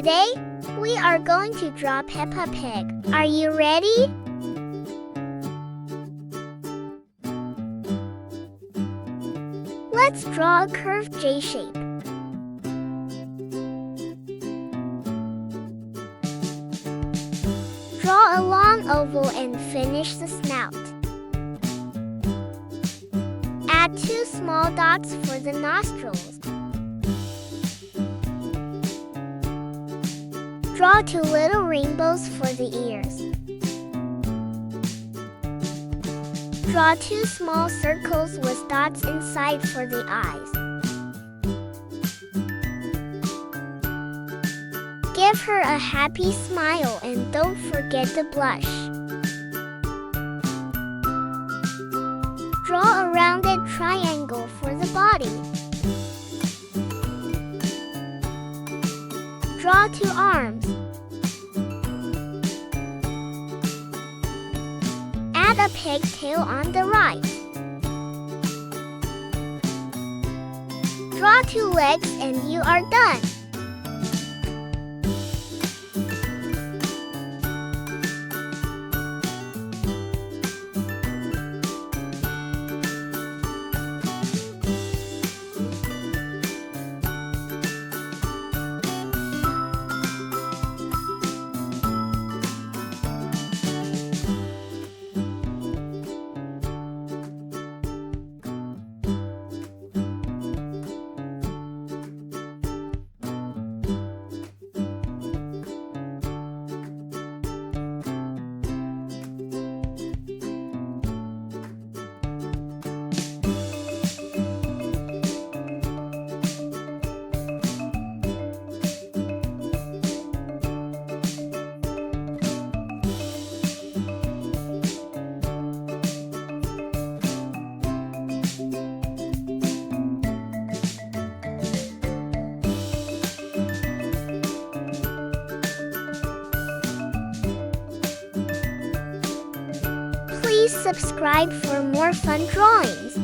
Today, we are going to draw Peppa Pig. Are you ready? Let's draw a curved J shape. Draw a long oval and finish the snout. Add 2 small dots for the nostrils. Draw 2 little rainbows for the ears. Draw 2 small circles with dots inside for the eyes. Give her a happy smile and don't forget the blush. Draw a rounded triangle for the body. Draw 2 arms. Add a pigtail on the right. Draw 2 legs and you are done. Please subscribe for more fun drawings.